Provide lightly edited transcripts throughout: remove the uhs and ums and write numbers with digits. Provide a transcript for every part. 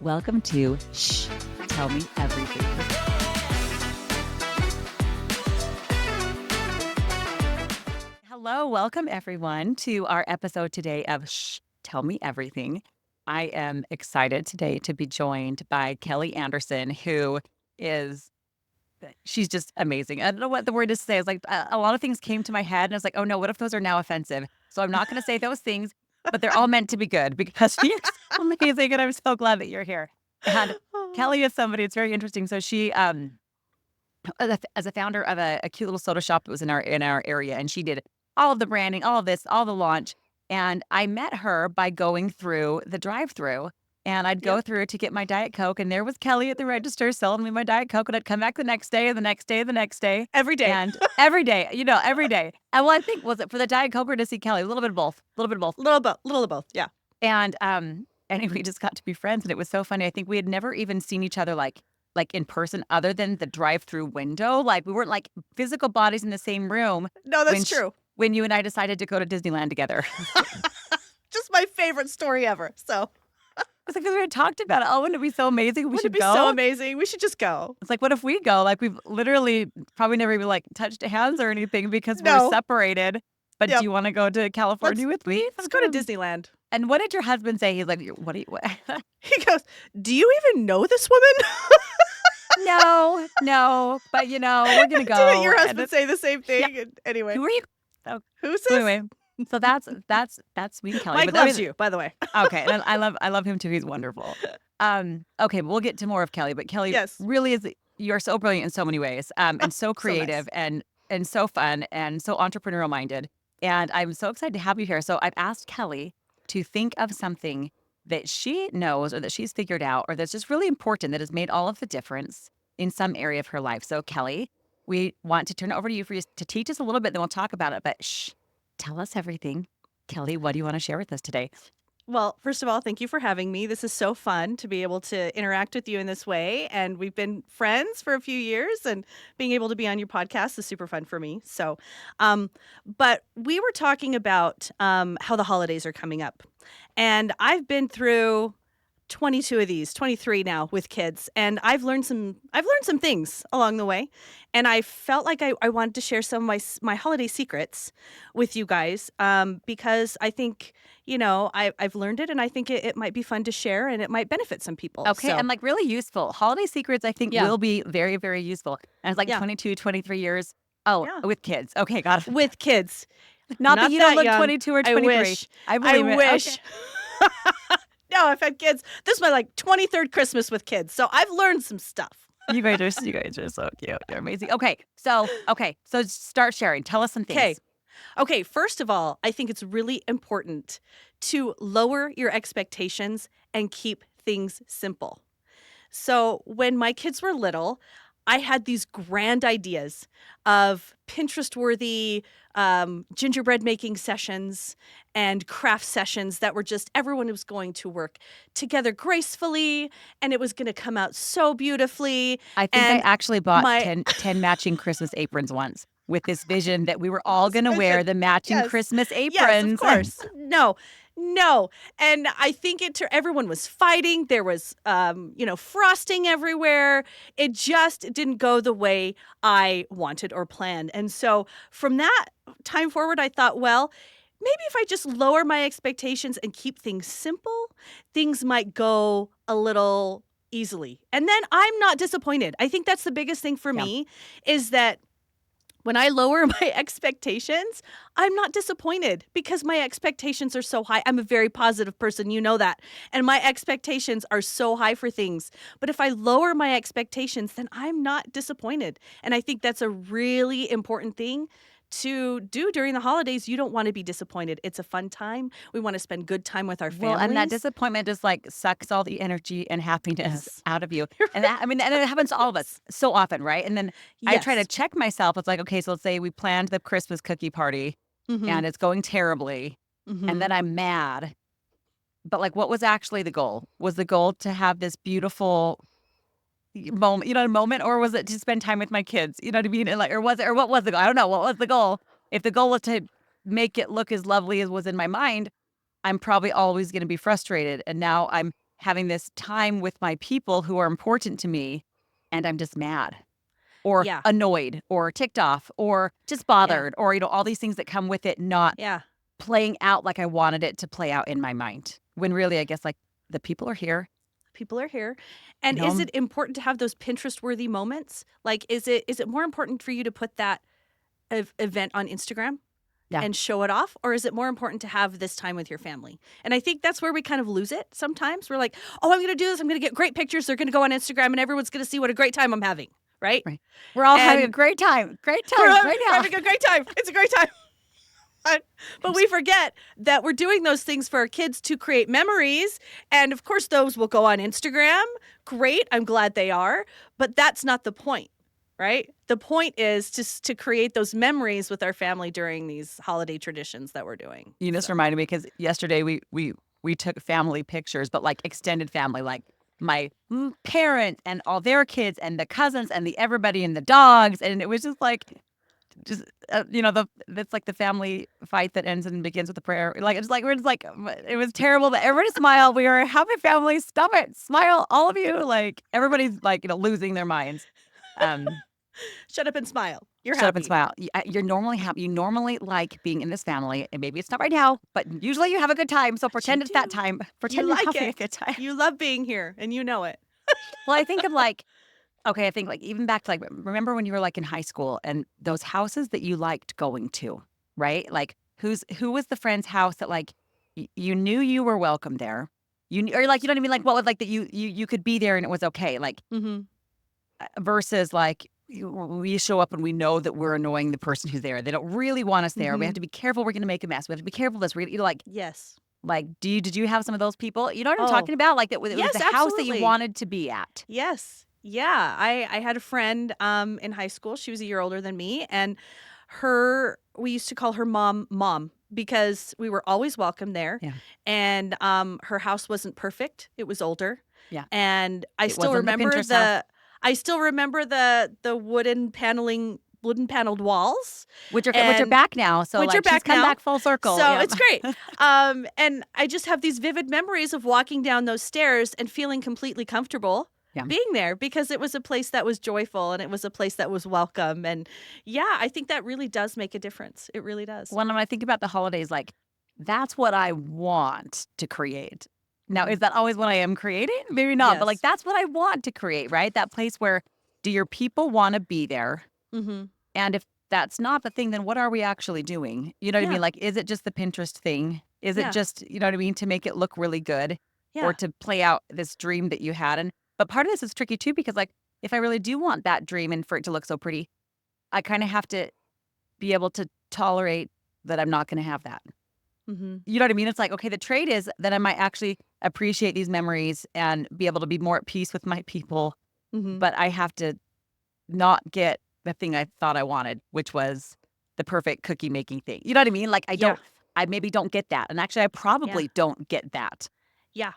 Welcome to Shh, Tell Me Everything. Hello, welcome everyone to our episode today of Shh, Tell Me Everything. I am excited today to be joined by Keli Anderson, who she's just amazing. I don't know what the word is to say. It's like a lot of things came to my head and I was like, oh no, what if those are now offensive? So I'm not going to say those things, but they're all meant to be good because you're so amazing and I'm so glad that you're here. And Keli is somebody, it's very interesting. So she, as a founder of a cute little soda shop that was in our area, and she did all of the branding, all of this, all the launch. And I met her by going through the drive-through, and I'd go through to get my Diet Coke, and there was Keli at the register selling me my Diet Coke, and I'd come back the next day, and the next day, the next day, Every day. and every day, every day. And well, I think was it for the Diet Coke or to see Keli? A little bit of both, a little bit of both, Little of both. Yeah. and anyway, we just got to be friends, and it was so funny. I think we had never even seen each other like in person other than the drive-through window. Like we weren't like physical bodies in the same room. No, that's true. When you and I decided to go to Disneyland together. Just my favorite story ever. So It's like, 'cause we had talked about it. Oh, wouldn't it be so amazing? We should be go. so amazing. We should just go. It's like, what if we go? Like we've literally probably never even like touched hands or anything because No. we're separated. But do you want to go to California with me? Let's go to Disneyland. And what did your husband say? He's like, what do you... He goes, do you even know this woman? No. But we're going to go. Didn't your husband say the same thing? Yeah. And anyway. Who are you? Who's this? So anyway, so that's me and Keli. Mike loves you, by the way. Okay, and I love him too. He's wonderful. Okay, but we'll get to more of Keli. But Keli really is. You're so brilliant in so many ways, and so creative, so nice. and so fun, and so entrepreneurial minded. And I'm so excited to have you here. So I've asked Keli to think of something that she knows or that she's figured out or that's just really important that has made all of the difference in some area of her life. So Keli, we want to turn it over to you to teach us a little bit, then we'll talk about it. But shh, tell us everything. Keli, what do you want to share with us today? Well, first of all, thank you for having me. This is so fun to be able to interact with you in this way. And we've been friends for a few years, and being able to be on your podcast is super fun for me. So, but we were talking about how the holidays are coming up. And I've been through 22 of these, 23 now with kids, and I've learned some things along the way, and I felt like I wanted to share some of my holiday secrets with you guys, because I think I've learned it, and I think it might be fun to share, and it might benefit some people. Okay, and like really useful. Holiday secrets, I think, will be very, very useful. And it's like 22, 23 years. Oh, with kids. Okay, got it. With kids, not that you don't look young. 22 or 23. I believe wish. Okay. No, I've had kids. This is my 23rd Christmas with kids, so I've learned some stuff. You guys are so cute. You're amazing. Okay, so start sharing. Tell us some things. Okay. First of all, I think it's really important to lower your expectations and keep things simple. So when my kids were little, I had these grand ideas of Pinterest-worthy gingerbread making sessions and craft sessions that were just everyone was going to work together gracefully, and it was going to come out so beautifully. I think I actually bought 10 matching Christmas aprons once with this vision that we were all going to wear the matching Christmas aprons. Yes, of course. No. And I think everyone was fighting. There was, frosting everywhere. It just didn't go the way I wanted or planned. And so from that time forward, I thought, well, maybe if I just lower my expectations and keep things simple, things might go a little easily. And then I'm not disappointed. I think that's the biggest thing for me is that when I lower my expectations, I'm not disappointed because my expectations are so high. I'm a very positive person, you know that. And my expectations are so high for things. But if I lower my expectations, then I'm not disappointed. And I think that's a really important thing to do during the holidays. You don't want to be disappointed. It's a fun time. We want to spend good time with our families. Well, and that disappointment just like sucks all the energy and happiness out of you. And and it happens to all of us so often, right? And then I try to check myself. It's like, okay, so let's say we planned the Christmas cookie party and it's going terribly. And then I'm mad. But like, what was actually the goal? Was the goal to have this beautiful moment, or was it to spend time with my kids? You know what I mean? And like, or what was the goal? I don't know. What was the goal? If the goal was to make it look as lovely as was in my mind, I'm probably always going to be frustrated. And now I'm having this time with my people who are important to me, and I'm just mad or Yeah. annoyed or ticked off or just Yeah. bothered or, all these things that come with it not Yeah. playing out like I wanted it to play out in my mind. When really, I guess, like, the people are here, People are here. you And know, is it important to have those Pinterest worthy moments? Like, is it more important for you to put that event on Instagram yeah. and show it off? Or is it more important to have this time with your family? And I think that's where we kind of lose it sometimes. We're like, oh, I'm going to do this. I'm going to get great pictures. They're going to go on Instagram and everyone's going to see what a great time I'm having. Right. Right. We're all having a And great time. Great we're time right now. having a great time. It's a great time. But we forget that we're doing those things for our kids to create memories. And of course, those will go on Instagram. Great. I'm glad they are. But that's not the point, right? The point is just to create those memories with our family during these holiday traditions that we're doing. You just So, reminded me because yesterday we took family pictures, but like extended family, like my parents and all their kids and the cousins and the everybody and the dogs, and it was just that's like the family fight that ends and begins with a prayer. Like it's like we're just like it was terrible, but everybody smiled. We were a happy family. Stop it, smile, all of you. Like everybody's like losing their minds. Um, shut up and smile. You're Shut up and happy. smile. You're normally happy. You normally like being in this family, and maybe it's not right now, but usually you have a good time. So But you pretend it's that do. time. You Pretend you're like having a it. good time. You love being here and you know it. Well, I think of like, okay, I think like even back to like, remember when you were like in high school and those houses that you liked going to, right? Like who was the friend's house that like you knew you were welcome there, or like you know what I mean? Like what was like that you could be there and it was okay. Like Mm-hmm. versus like we show up and we know that we're annoying the person who's there. They don't really want us there. We have Mm-hmm. to be careful. We're going to make a mess. We have to be careful of this. We're gonna, Yes. like, did you have some of those people? You know what I'm Oh, talking about? Like that it was yes, the house that you absolutely. wanted to be at. Yes. Yeah. I had a friend in high school. She was a year older than me. And we used to call her mom because we were always welcome there. Yeah. And her house wasn't perfect. It was older. Yeah. And I It still wasn't the remember Pinterest house. the wooden paneled walls. Which are And back now. So which are like she's back come now. back full circle. So Yep. it's great. And I just have these vivid memories of walking down those stairs and feeling completely comfortable Yeah. being there because it was a place that was joyful and it was a place that was welcome. And yeah, I think that really does make a difference. It really does. When I think about the holidays, like that's what I want to create. Now, Mhm. is that always what I am creating? Maybe not, but like Yes. that's what I want to create, right? That place where do your people want to be there? Mm-hmm. And if that's not the thing, then what are we actually doing? You know what I Yeah. mean? Like, is it just the Pinterest thing? Is it Yeah. just, you know what I mean, to make it look really good Yeah. or to play out this dream that you had? But part of this is tricky too, because like if I really do want that dream and for it to look so pretty, I kind of have to be able to tolerate that I'm not going to have that. Mm-hmm. You know what I mean? It's like, okay, the trade is that I might actually appreciate these memories and be able to be more at peace with my people, Mm-hmm. but I have to not get the thing I thought I wanted, which was the perfect cookie making thing. You know what I mean? Like Yeah. I maybe don't get that. And actually I probably don't get that. Yeah.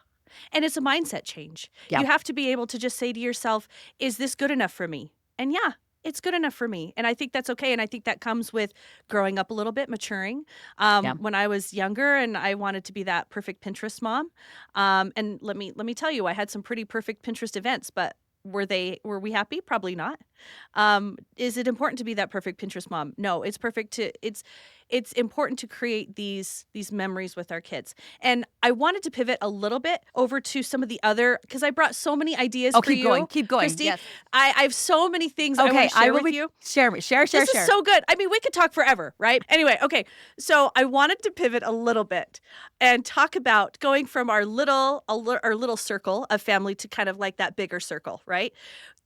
And it's a mindset change. Yeah. You have to be able to just say to yourself, is this good enough for me? And yeah, it's good enough for me. And I think that's okay. And I think that comes with growing up a little bit, maturing. Yeah. When I was younger and I wanted to be that perfect Pinterest mom. And let me tell you, I had some pretty perfect Pinterest events, but were we happy? Probably not. Is it important to be that perfect Pinterest mom? No, it's important to create these memories with our kids. And I wanted to pivot a little bit over to some of the other because I brought so many ideas Oh, for keep you. going. Keep going. Christy. Yes. I have so many things I Okay. want to share will with be, you. share. This is so good. I mean, we could talk forever, right? Anyway, okay. So I wanted to pivot a little bit and talk about going from our little circle of family to kind of like that bigger circle, right?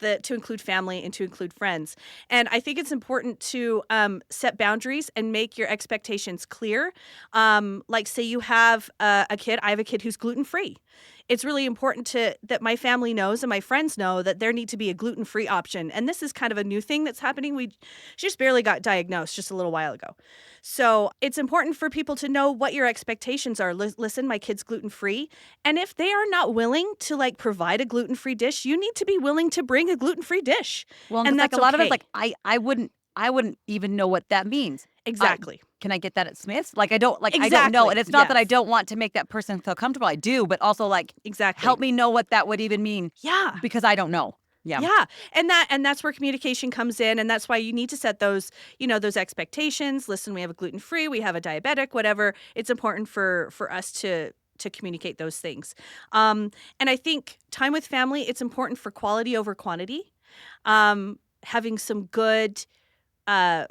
To include family and to include friends. And I think it's important to set boundaries and make your expectations clear. Like say you have a kid, I have a kid who's gluten-free. It's really important that my family knows and my friends know that there need to be a gluten-free option. And this is kind of a new thing that's happening. She just barely got diagnosed just a little while ago. So it's important for people to know what your expectations are. Listen, my kid's gluten-free. And if they are not willing to like provide a gluten-free dish, you need to be willing to bring a gluten-free dish. Well, And like that's a lot of okay. it's like I wouldn't even know what that means. Exactly. Can I get that at Smith's? Like, I don't know. Exactly. And it's not that I Yes. don't want to make that person feel comfortable. I do, but also like Exactly. help me know what that would even mean Yeah. because I don't know. Yeah. Yeah. And that's where communication comes in. And that's why you need to set those, those expectations. Listen, we have a gluten-free, we have a diabetic, whatever. It's important for us to communicate those things. And I think time with family, it's important for quality over quantity. Having some good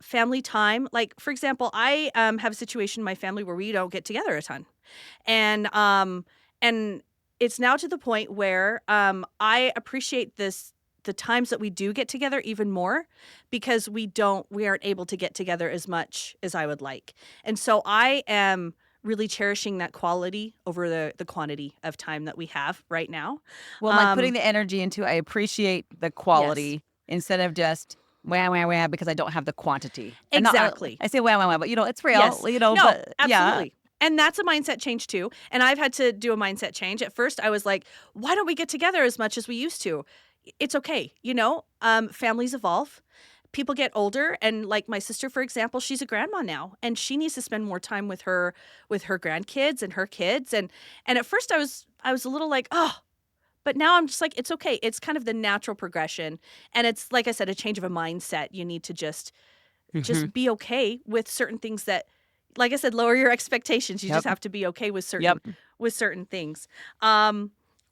family time. Like, for example, I have a situation in my family where we don't get together a ton. And it's now to the point where I appreciate the times that we do get together even more because we aren't able to get together as much as I would like. And so I am really cherishing that quality over the quantity of time that we have right now. Well, like putting the energy into I appreciate the quality instead of just wah, wah, wah, because I don't have the quantity. And Exactly. I say wah, wah, wah, but it's real, Yes. No, but absolutely. And that's a mindset change too. And I've had to do a mindset change. At first, I was like, why don't we get together as much as we used to? It's okay. Families evolve. People get older. And like my sister, for example, she's a grandma now and she needs to spend more time with her grandkids and her kids. And at first I was a little like, oh, but now I'm just like, it's okay. It's kind of the natural progression. And it's, like I said, a change of a mindset. You need to just be okay with certain things that, like I said, lower your expectations. You just have to be okay with certain things.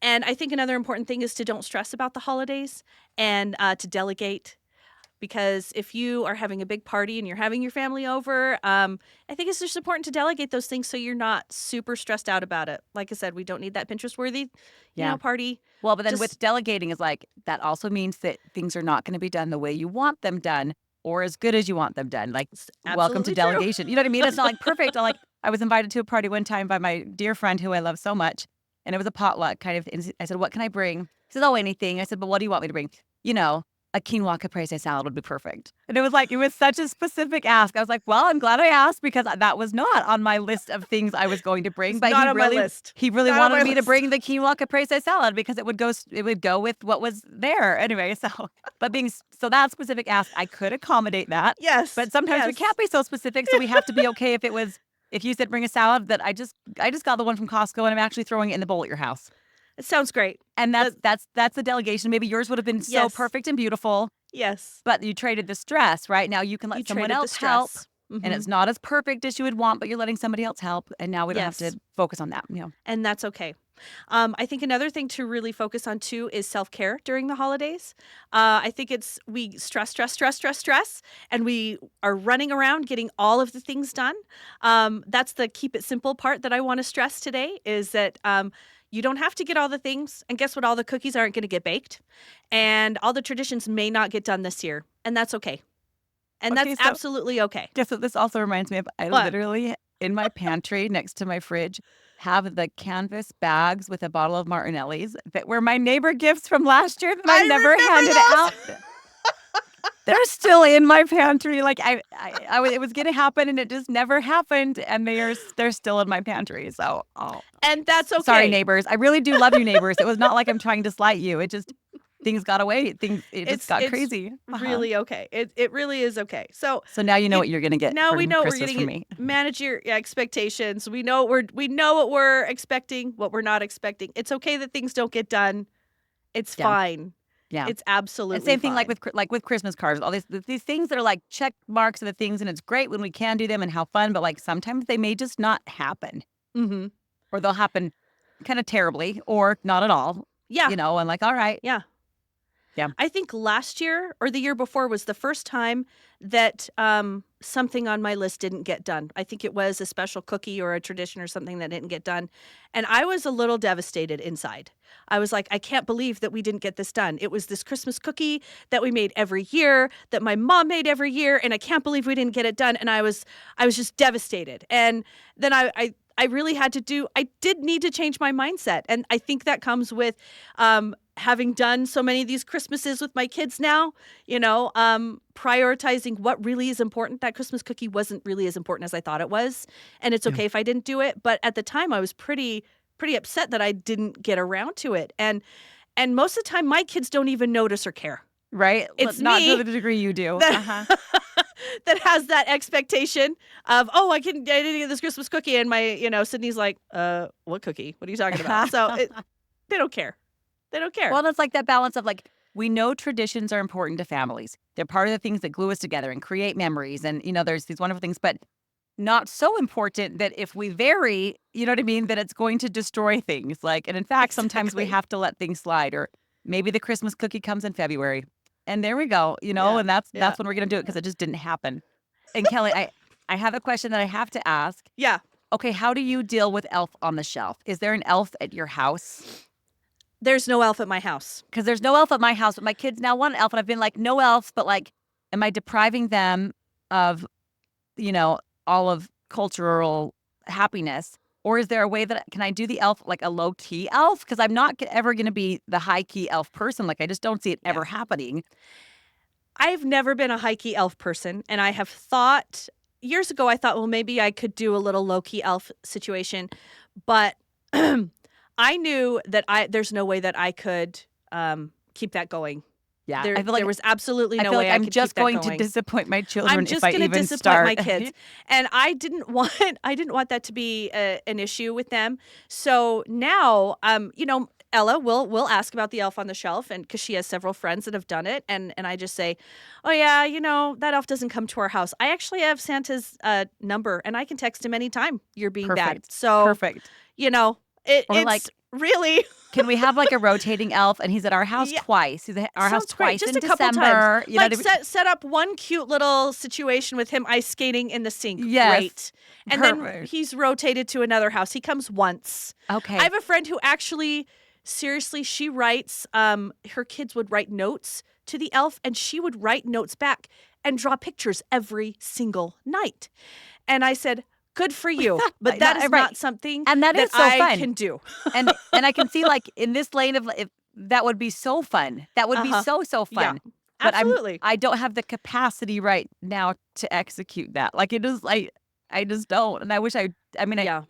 And I think another important thing is to don't stress about the holidays and to delegate. Because if you are having a big party and you're having your family over, I think it's just important to delegate those things so you're not super stressed out about it. Like I said, we don't need that Pinterest-worthy, party. Well, but then with delegating is like, that also means that things are not going to be done the way you want them done or as good as you want them done. Like, welcome to delegation. You know what I mean? It's not like perfect. I was invited to a party one time by my dear friend who I love so much. And it was a potluck kind of. And I said, what can I bring? He said, oh, anything. I said, but what do you want me to bring? A quinoa caprese salad would be perfect. And it was such a specific ask. I was like, well, I'm glad I asked because that was not on my list of things I was going to bring. But not on my list. He really wanted me to bring the quinoa caprese salad because it would go with what was there. Anyway, so that specific ask, I could accommodate that. Yes. But sometimes we can't be so specific, so we have to be okay if you said bring a salad that I just got the one from Costco and I'm actually throwing it in the bowl at your house. It sounds great. And that's the delegation. Maybe yours would have been so perfect and beautiful. Yes. But you traded the stress, right? Now you can let someone else help. Mm-hmm. And it's not as perfect as you would want, but you're letting somebody else help. And now we don't have to focus on that. And that's okay. I think another thing to really focus on too is self-care during the holidays. I think we stress, and we are running around getting all of the things done. That's the keep it simple part that I want to stress today is that you don't have to get all the things. And guess what? All the cookies aren't going to get baked. And all the traditions may not get done this year. And that's okay. And that's absolutely okay. Guess what this also reminds me of? I literally, in my pantry next to my fridge, have the canvas bags with a bottle of Martinelli's that were my neighbor gifts from last year that I never handed out. They're still in my pantry. Like it was going to happen and it just never happened. And they're still in my pantry. So, and that's okay. Sorry, neighbors. I really do love you, neighbors. It was not like I'm trying to slight you. It just, things got away. It just got crazy. Really okay. It really is okay. So now you know what you're going to get. Now we know Christmas we're from getting me. Manage your expectations. We know what we're expecting, what we're not expecting. It's okay that things don't get done. It's fine. Yeah, it's absolutely and same thing fine. like with Christmas cards, all these things that are like check marks of the things, and it's great when we can do them and how fun, but like sometimes they may just not happen, or they'll happen kind of terribly or not at all. Yeah, and like all right, yeah. I think last year or the year before was the first time that something on my list didn't get done. I think it was a special cookie or a tradition or something that didn't get done. And I was a little devastated inside. I was like, I can't believe that we didn't get this done. It was this Christmas cookie that we made every year, that my mom made every year, and I can't believe we didn't get it done. And I was just devastated. And then I really had to I did need to change my mindset. And I think that comes with having done so many of these Christmases with my kids now, prioritizing what really is important. That Christmas cookie wasn't really as important as I thought it was. And it's okay if I didn't do it. But at the time, I was pretty upset that I didn't get around to it. And most of the time, my kids don't even notice or care. Right? It's not me to the degree you do. that has that expectation of, oh, I didn't get this Christmas cookie, and my, Sydney's like, what cookie? What are you talking about? So they don't care. They don't care. Well, it's like that balance of like, we know traditions are important to families. They're part of the things that glue us together and create memories. And, there's these wonderful things, but not so important that if we vary, you know what I mean, that it's going to destroy things. Like, and in fact, sometimes we Exactly. have to let things slide, or maybe the Christmas cookie comes in February. And there we go, Yeah. and that's Yeah. when we're going to do it, because it just didn't happen. And Keli, I have a question that I have to ask. Yeah. Okay, how do you deal with elf on the shelf? Is there an elf at your house? There's no elf at my house. Because there's no elf at my house, but my kids now want an elf, and I've been like, no elves, but like, am I depriving them of, all of cultural happiness? Or is there a way that, can I do the elf like a low-key elf? Because I'm not ever going to be the high-key elf person. Like, I just don't see it ever happening. I've never been a high-key elf person, and I have thought, years ago, I thought, well, maybe I could do a little low-key elf situation, but I knew that there's no way that I could keep that going. Yeah, There, I feel like there was absolutely no I feel way like I I'm could just keep that going going. to disappoint my children I'm just if I going to even disappoint start. my kids, and I didn't want that to be an issue with them. So now, Ella will ask about the elf on the shelf, and because she has several friends that have done it, and I just say, oh yeah, that elf doesn't come to our house. I actually have Santa's number, and I can text him anytime you're being bad. Perfect. So Perfect. Or like, it's really. Can we have like a rotating elf, and he's at our house twice? He's at our house Sounds great. twice Just in a couple December. times. Like set up one cute little situation with him ice skating in the sink. Yes. Great. And then he's rotated to another house. He comes once. Okay. I have a friend who actually, seriously, she writes, her kids would write notes to the elf, and she would write notes back and draw pictures every single night. And I said, good for you, but that is not something and that is so I fun. can do. and I can see, like, in this lane of, if that would be so fun. That would be so fun. Yeah, but absolutely. I don't have the capacity right now to execute that. Like, it is like, I just don't. And I wish it'd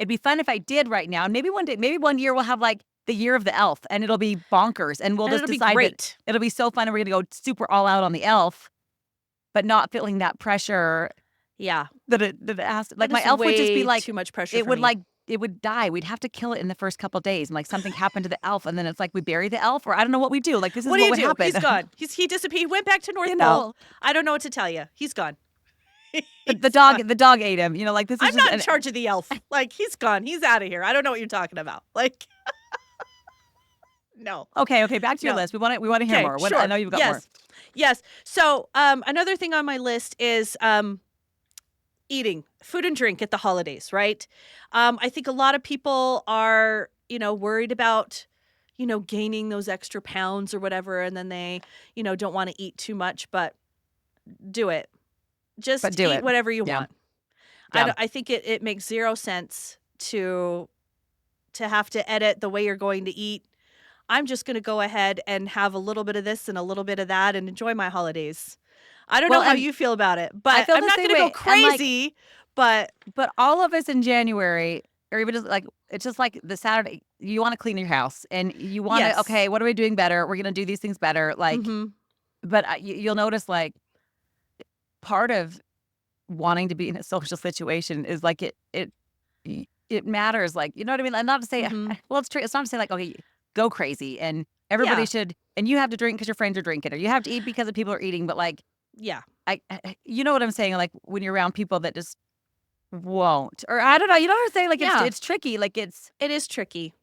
be fun if I did right now. And maybe one year we'll have like the year of the elf, and it'll be bonkers, and we'll just decide that it'll be so fun, and we're gonna go super all out on the elf, but not feeling that pressure. Yeah. That it has to, like, my elf would just be like too much pressure. It would it would die. We'd have to kill it in the first couple of days, and like something happened to the elf, and then it's like we bury the elf, or I don't know what we do. Like, this is what would happen. He's gone. He disappeared. He went back to North Pole. I don't know what to tell you. He's gone. The dog ate him. Like, this is. I'm not in charge of the elf. Like, he's gone. He's out of here. I don't know what you're talking about. Like, no. Okay. Back to your list. We want to hear more. Sure. I know you've got more. Yes. So another thing on my list is eating, food and drink at the holidays, right? I think a lot of people are, worried about, gaining those extra pounds or whatever, and then they, don't want to eat too much, but do it. Just eat whatever you want. Yeah. I think it makes zero sense to have to edit the way you're going to eat. I'm just going to go ahead and have a little bit of this and a little bit of that and enjoy my holidays. I don't know how you feel about it, but I'm not going to go crazy. But all of us in January, or even just like, it's just like the Saturday, you want to clean your house, and you want to, okay, what are we doing better? We're going to do these things better. Like, but you'll notice, like, part of wanting to be in a social situation is like it matters. Like, you know what I mean? And not to say, well, it's true. It's not to say like, okay, go crazy and everybody should, and you have to drink because your friends are drinking, or you have to eat because the people are eating. But like, I you know what I'm saying? Like, when you're around people that just won't, or I don't know, you know what I'm saying? Like, it's tricky. Like, it is tricky.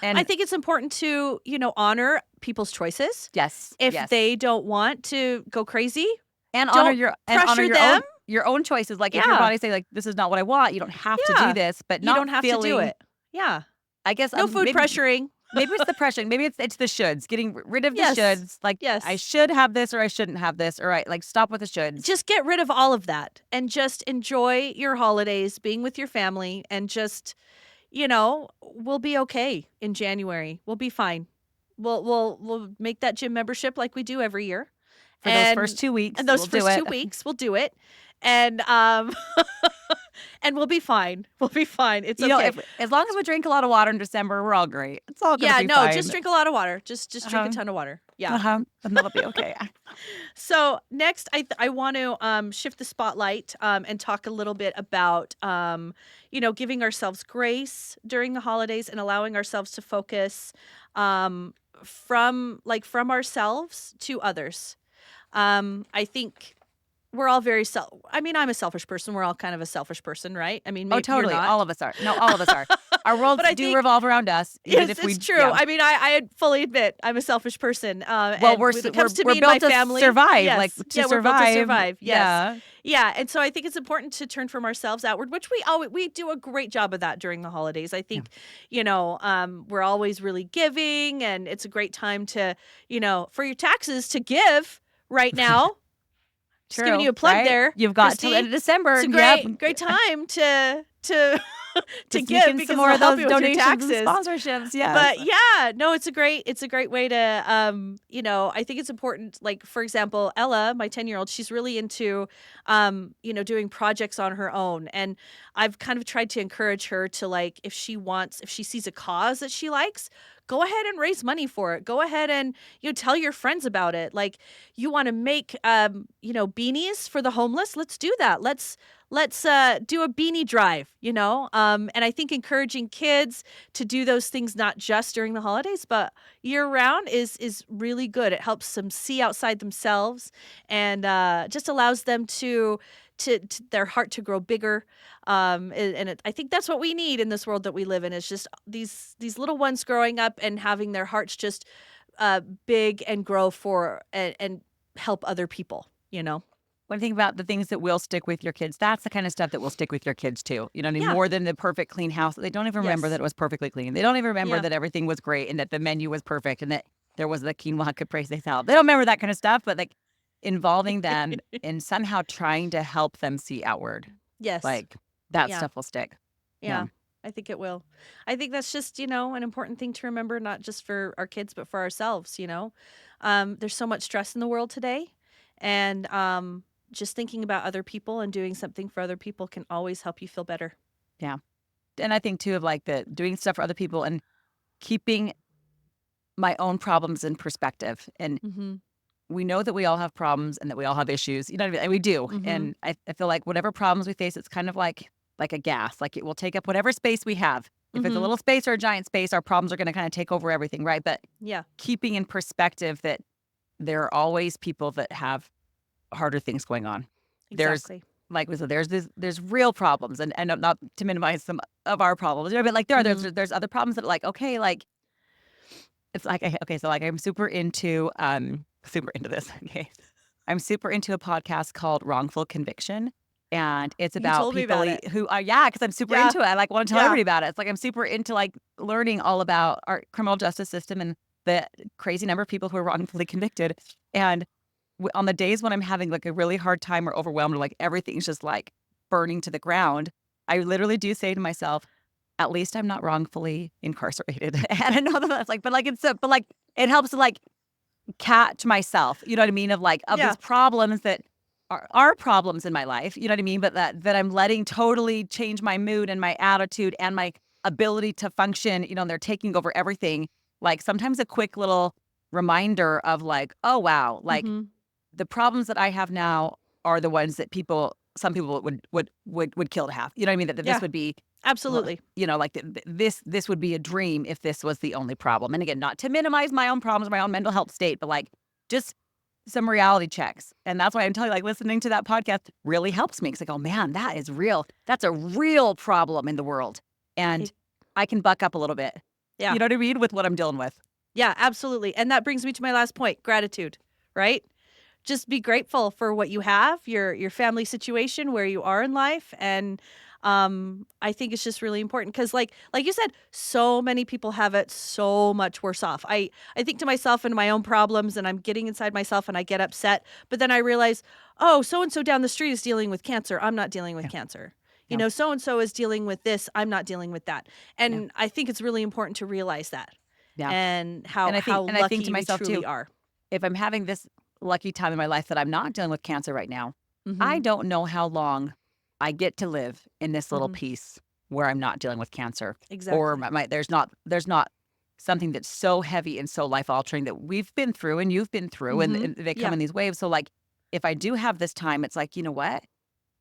And I think it's important to, honor people's choices. Yes. If they don't want to go crazy, and honor your own choices. Like, if your body say like, this is not what I want, you don't have to do this, but you don't have to do it. Yeah. I guess no food pressuring. Maybe it's the pressuring. Maybe it's the shoulds. Getting rid of the shoulds. Like, I should have this, or I shouldn't have this. Or like, stop with the shoulds. Just get rid of all of that and just enjoy your holidays, being with your family, and just, we'll be okay in January. We'll be fine. We'll make that gym membership like we do every year. For those first 2 weeks. And those first 2 weeks, we'll do it. And And we'll be fine. We'll be fine. It's You know, okay. as long as we drink a lot of water in December, we're all great. It's all gonna Yeah, be no, fine. just drink a lot of water. Just drink a Uh-huh. ton of water. Yeah. And that'll be okay. So next, I want to shift the spotlight and talk a little bit about giving ourselves grace during the holidays and allowing ourselves to focus from ourselves to others. I think we're all very I mean, I'm a selfish person. We're all kind of a selfish person, right? I mean, Oh, maybe you're totally. not. All of us are. No, all of us are. Our worlds But I do think revolve around us, even if it's we. true. Yeah. I mean, I fully admit I'm a selfish person. Well, And when it comes to we're me and my built to family, survive. yes, Like to we're built to survive. survive. Yes, Yeah. yeah. And so I think it's important to turn from ourselves outward, which we do a great job of that during the holidays. I think, we're always really giving, and it's a great time to, for your taxes to give right now. Just giving you True. a plug Right. there, You've got till the Kristy. end of December. It's a Yep. great time to to To sneak give in because some more it'll of help those you with your donations and taxes. sponsorships. Yes. But yeah, no, it's a great way to I think it's important. Like, for example, Ella, my 10-year-old, she's really into doing projects on her own. And I've kind of tried to encourage her to, like, if she sees a cause that she likes, go ahead and raise money for it. Go ahead and tell your friends about it. Like, you want to make beanies for the homeless, let's do that. Let's do a beanie drive, and I think encouraging kids to do those things not just during the holidays but year round is really good. It helps them see outside themselves and just allows them to their heart to grow bigger. I think that's what we need in this world that we live in, is just these little ones growing up and having their hearts just big and grow for and help other people. When I think about the things that will stick with your kids, that's the kind of stuff that will stick with your kids too. You know what I mean? Yeah. More than the perfect clean house. They don't even remember Yes. that it was perfectly clean. They don't even remember Yeah. that everything was great and that the menu was perfect and that there was the quinoa caprese salad. They don't remember that kind of stuff, but like involving them in somehow trying to help them see outward. Yes. Like that Yeah. stuff will stick. Yeah, I think it will. I think that's just, an important thing to remember, not just for our kids, but for ourselves. There's so much stress in the world today. And just thinking about other people and doing something for other people can always help you feel better. Yeah. And I think too of like the doing stuff for other people and keeping my own problems in perspective. And Mm-hmm. we know that we all have problems and that we all have issues. You know what I mean? And we do. Mhm. And I feel like whatever problems we face, it's kind of like a gas. Like it will take up whatever space we have. If it's a Mhm. little space or a giant space, our problems are going to kind of take over everything, right? But Yeah, keeping in perspective that there are always people that have harder things going on. exactly. Like we said, there's real problems, and not to minimize some of our problems, you know, but like there's other problems that like okay, like it's like okay, so like I'm super into this. Okay, I'm super into a podcast called Wrongful Conviction, and it's You about told me people about it. who are because I'm super Yeah. into it. I like want to tell Yeah. everybody about it. It's like I'm super into like learning all about our criminal justice system and the crazy number of people who are wrongfully convicted, and on the days when I'm having like a really hard time or overwhelmed or like everything's just like burning to the ground, I literally do say to myself, at least I'm not wrongfully incarcerated. And I know that that's like, but like it helps to like catch myself, you know what I mean? Of like, of Yeah. these problems that are problems in my life, you know what I mean? But that I'm letting totally change my mood and my attitude and my ability to function, and they're taking over everything. Like sometimes a quick little reminder of like, oh, wow, like, Mhm. the problems that I have now are the ones that some people would kill to have. You know what I mean? That Yeah. this would be, Absolutely. like this would be a dream if this was the only problem. And again, not to minimize my own problems, my own mental health state, but like just some reality checks. And that's why I'm telling you, like listening to that podcast really helps me. It's like, oh man, that is real. That's a real problem in the world. And It- I can buck up a little bit. Yeah. You know what I mean? With what I'm dealing with. Yeah, absolutely. And that brings me to my last point, gratitude, right? Just be grateful for what you have, your family situation, where you are in life. And I think it's just really important because like you said, so many people have it so much worse off. I think to myself and my own problems, and I'm getting inside myself and I get upset, but then I realize, oh, so and so down the street is dealing with cancer, I'm not dealing with Yeah. cancer. Yeah. So and so is dealing with this, I'm not dealing with that. And I think it's really important to realize that. Yeah. And how I think lucky to myself we truly too, are. if I'm having this lucky time in my life that I'm not dealing with cancer right now, I Mhm. don't know how long I get to live in this little Mhm. piece where I'm not dealing with cancer, Exactly. or there's not something that's so heavy and so life altering that we've been through and you've been through, and, Mhm. and they come Yeah, in these waves. So like, if I do have this time, it's like, you know what?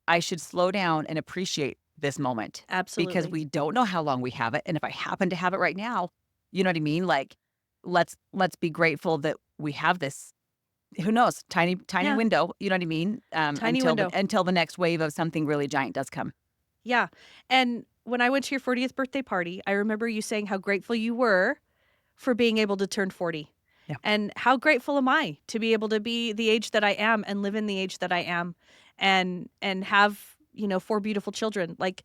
I should slow down and appreciate this moment because absolutely. we don't know how long we have it. And if I happen to have it right now, you know what I mean? Like, let's be grateful that we have this. Who knows? Tiny Yeah, window. You know what I mean? tiny window. Until the next wave of something really giant does come. Yeah, and when I went to your 40th birthday party, I remember you saying how grateful you were for being able to turn 40. Yeah. And how grateful am I to be able to be the age that I am and live in the age that I am and have, 4 beautiful children. Like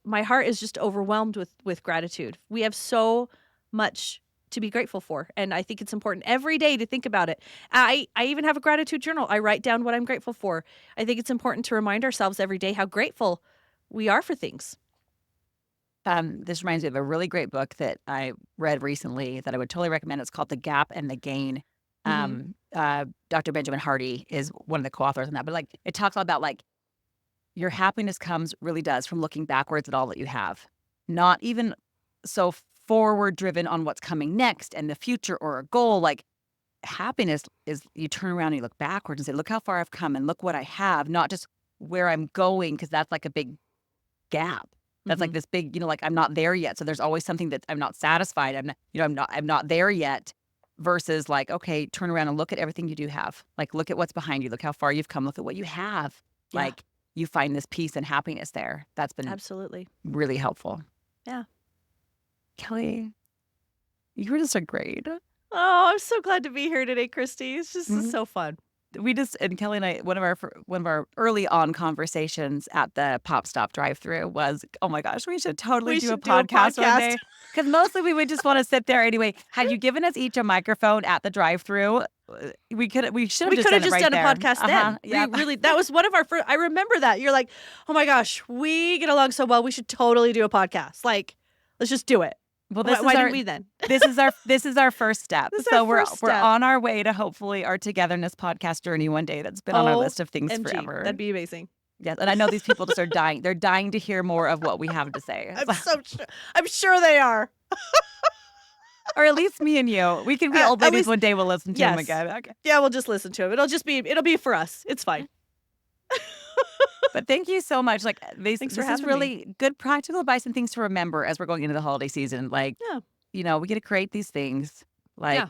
my heart is just overwhelmed with gratitude. We have so much to be grateful for, and I think it's important every day to think about it. I even have a gratitude journal. I write down what I'm grateful for. I think it's important to remind ourselves every day how grateful we are for things. This reminds me of a really great book that I read recently that I would totally recommend. It's called The Gap and the Gain. Mhm. Dr. Benjamin Hardy is one of the co-authors on that, but like it talks all about like your happiness really does from looking backwards at all that you have, not even so forward driven on what's coming next and the future or a goal. Like happiness is you turn around and you look backwards and say, look how far I've come and look what I have, not just where I'm going, because that's like a big gap. That's like Mhm. this big, like I'm not there yet. So there's always something that I'm not satisfied. I'm not there yet. Versus like, okay, turn around and look at everything you do have. Like, look at what's behind you. Look how far you've come. Look at what you have. Yeah, Like, you find this peace and happiness there. That's been absolutely. really helpful. Yeah. Kelly, you were just a great. Oh, I'm so glad to be here today, Kristy. It's Mhm. so fun. And Kelly and I, one of our early on conversations at the Pop Stop drive-through was, oh my gosh, we should totally We do a should do a podcast one podcast. day. Because mostly we would just want to sit there anyway. Had you given us each a microphone at the drive-through, we should have We just could have done it just right done a there. podcast then. We Yeah. really, that was one of our first. I remember that. You're like, oh my gosh, we get along so well. We should totally do a podcast. Like, let's just do it. Well, Why didn't we then? this is our first step. This is our So we're first we're step. on our way to hopefully our togetherness podcast journey one day. That's been on our list of things OMG. forever. That'd be amazing. Yes, and I know these people just are dying. They're dying to hear more of what we have to say. I'm so sure. I'm sure they are. Or at least me and you. We can be old At ladies least, one day. We'll listen to him yes. again. Okay. Yeah, we'll just listen to him. It'll be for us. It's fine. But thank you so much. Like Thanks this for is having me. really good practical advice and things to remember as we're going into the holiday season. Like, Yeah. we get to create these things, like Yeah.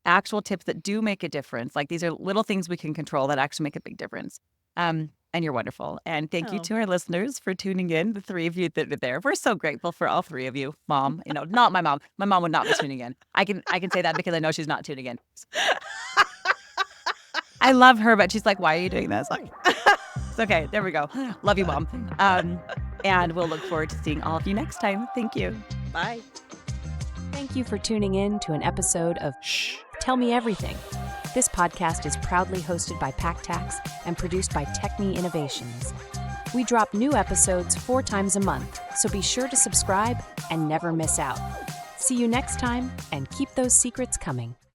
actual tips that do make a difference. Like these are little things we can control that actually make a big difference. And you're wonderful. And thank you Oh. to our listeners for tuning in. The three of you that are there. We're so grateful for all three of you. Mom, not my mom. My mom would not be tuning in. I can say that because I know she's not tuning in. I love her, but she's like, why are you doing this? Like, it's okay. There we go. Love you, Mom. And we'll look forward to seeing all of you next time. Thank you. Bye. Thank you for tuning in to an episode of Shh, Tell Me Everything. This podcast is proudly hosted by PackTax and produced by Techne Innovations. We drop new episodes 4 times a month, so be sure to subscribe and never miss out. See you next time, and keep those secrets coming.